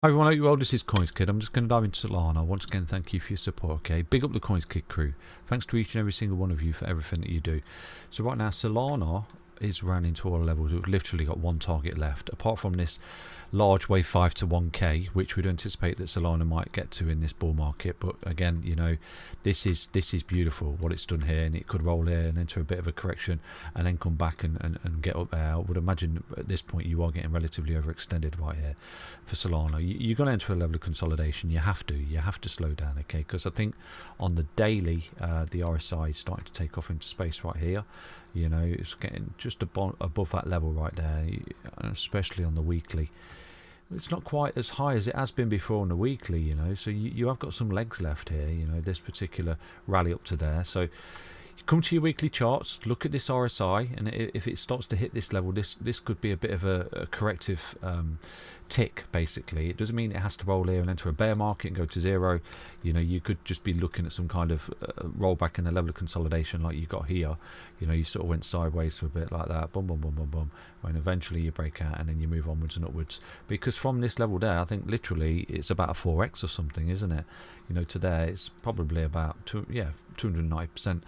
Hi everyone, hope you're well. This is CoinsKid. I'm just going to dive into Solana. Once again, thank you for your support, okay? Big up the CoinsKid crew. Thanks to each and every single one of you for everything that you do. So right now, Solana is running to all levels. We've literally got one target left. Apart from this large wave 5 to 1k, which we'd anticipate that Solana might get to in this bull market. But again, you know, this is beautiful what it's done here, and it could roll here and enter a bit of a correction and then come back and get up there. I would imagine at this point you are getting relatively overextended right here for Solana. You're going to enter a level of consolidation. You have to slow down, okay? Because I think on the daily, the RSI is starting to take off into space right here. You know, it's getting just above that level right there, especially on the weekly. It's not quite as high as it has been before on the weekly, you know, so you have got some legs left here, you know, this particular rally up to there. So you come to your weekly charts, look at this RSI, and if it starts to hit this level, this could be a bit of a corrective tick, basically. It doesn't mean it has to roll here and enter a bear market and go to zero. You know, you could just be looking at some kind of rollback in a level of consolidation like you got here. You know, you sort of went sideways for a bit like that, boom, boom, boom, boom, boom, when eventually you break out and then you move onwards and upwards. Because from this level there, I think literally it's about a 4x or something, isn't it? You know, to there it's probably about 290%.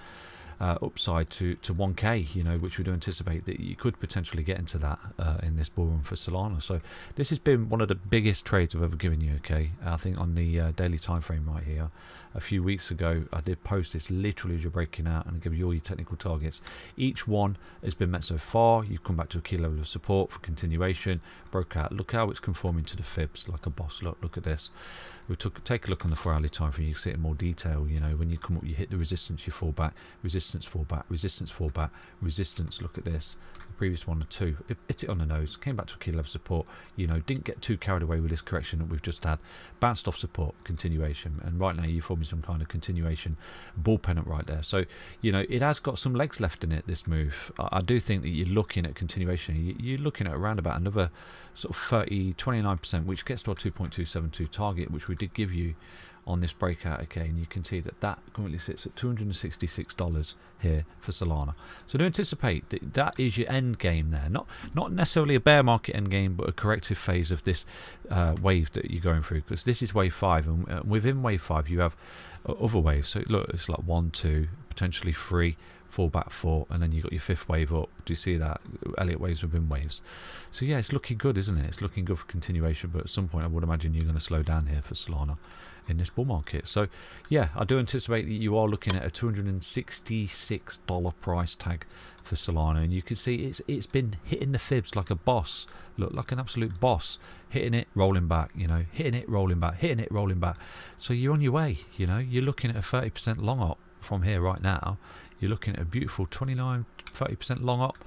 Upside to 1k, you know, which we do anticipate that you could potentially get into that in this bull run for Solana. So this has been one of the biggest trades I've ever given you, okay? I think on the daily time frame right here, a few weeks ago I did post this literally as you're breaking out and give you all your technical targets. Each one has been met so far. You've come back to a key level of support for continuation, broke out. Look how it's conforming to the fibs like a boss. Look at this. We take a look on the 4-hourly time frame. You can see it in more detail. You know, when you come up, you hit the resistance, you fall back, resistance, fall back, resistance, fall back, resistance. Look at this. The previous one, 2, it hit it on the nose, came back to a key level of support. You know, didn't get too carried away with this correction that we've just had. Bounced off support, continuation, and right now you're forming some kind of continuation bull pennant right there. So, you know, it has got some legs left in it, this move. I do think that you're looking at continuation. You're looking at around about another sort of 29%, which gets to our 2.272 target, which we did give you on this breakout, okay? And you can see that currently sits at $266 here for Solana. So do anticipate that is your end game there, not necessarily a bear market end game, but a corrective phase of this wave that you're going through, because this is wave 5, and within wave 5 you have other waves. So look, it's like 1, 2, potentially 3, fall back 4, and then you got your 5th wave up. Do you see that? Elliott waves within waves. So yeah, it's looking good, isn't it? It's looking good for continuation, but at some point I would imagine you're going to slow down here for Solana in this bull market. So yeah, I do anticipate that you are looking at a $266 price tag for Solana, and you can see it's been hitting the fibs like a boss. Look, like an absolute boss, hitting it, rolling back, you know, hitting it, rolling back, hitting it, rolling back. So you're on your way, you know, you're looking at a 30% long up from here right now. You're looking at a beautiful 29-30% long up,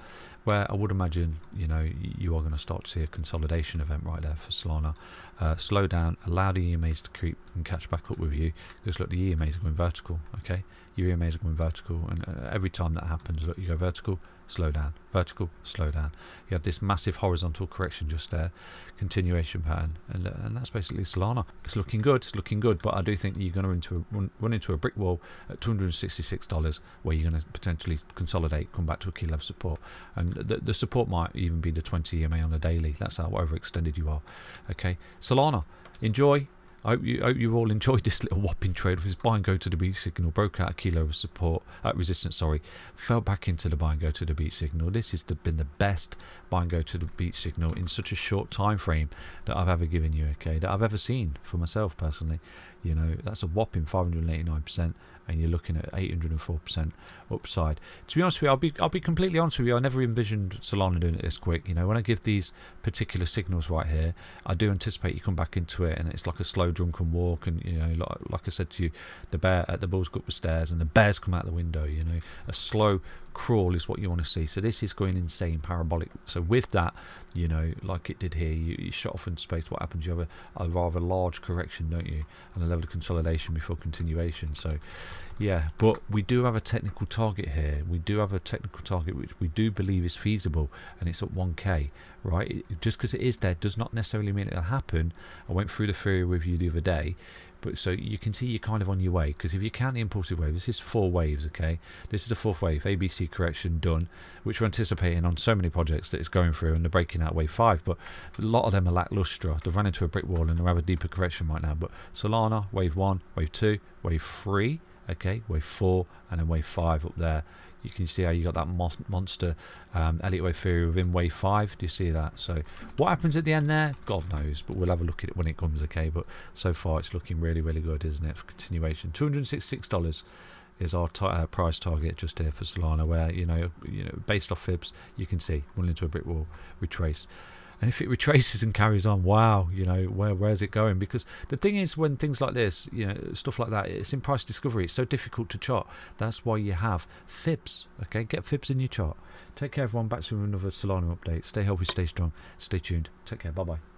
where I would imagine, you know, you are going to start to see a consolidation event right there for Solana. Slow down, allow the EMAs to creep and catch back up with you. Because look, the EMAs are going vertical, okay? Your EMAs are going vertical, and every time that happens, look, you go vertical, slow down, vertical, slow down. You have this massive horizontal correction just there, continuation pattern, and that's basically Solana. It's looking good, but I do think you're going to run into a brick wall at $266, where you're going to potentially consolidate, come back to a key level support, and the support might even be the 20 EMA on the daily. That's how overextended you are. Okay, Solana, enjoy. I hope you all enjoyed this little whopping trade with his buy and go to the beach signal, broke out a key level of support, resistance, fell back into the buy and go to the beach signal. This has been the best buy and go to the beach signal in such a short time frame that I've ever given you, okay, that I've ever seen for myself personally. You know, that's a whopping 589%, and you're looking at 804% upside. To be honest with you, I'll be completely honest with you, I never envisioned Solana doing it this quick. You know, when I give these particular signals right here, I do anticipate you come back into it and it's like a slow drunken walk, and you know, like I said to you, the bulls go up the stairs and the bears come out the window. You know, a slow crawl is what you want to see. So this is going insane, parabolic. So with that, you know, like it did here, you shot off in space. What happens? You have a rather large correction, don't you, and a level of consolidation before continuation. So yeah, but we do have a technical target here. We do have a technical target which we do believe is feasible, and it's at 1k right? Just because it is there does not necessarily mean it'll happen. I went through the theory with you the other day, but so you can see you're kind of on your way, because if you count the impulsive wave, this is 4 waves, okay? This is the 4th wave, ABC correction done, which we're anticipating on so many projects that it's going through, and they're breaking out wave 5, but a lot of them are lacklustre. They've run into a brick wall and they're having a deeper correction right now. But Solana, wave 1, wave 2, wave 3, okay, wave 4, and then wave 5 up there. You can see how you got that monster Elliott wave theory within wave 5. Do you see that? So what happens at the end there, God knows, but we'll have a look at it when it comes, okay? But so far it's looking really, really good, isn't it, for continuation. $266 is our price target just here for Solana, where you know based off fibs, you can see running into a brick wall, retrace. And if it retraces and carries on, wow, you know, where's it going? Because the thing is, when things like this, you know, stuff like that, it's in price discovery. It's so difficult to chart. That's why you have fibs, okay? Get fibs in your chart. Take care, everyone. Back to another Solana update. Stay healthy, stay strong, stay tuned. Take care. Bye-bye.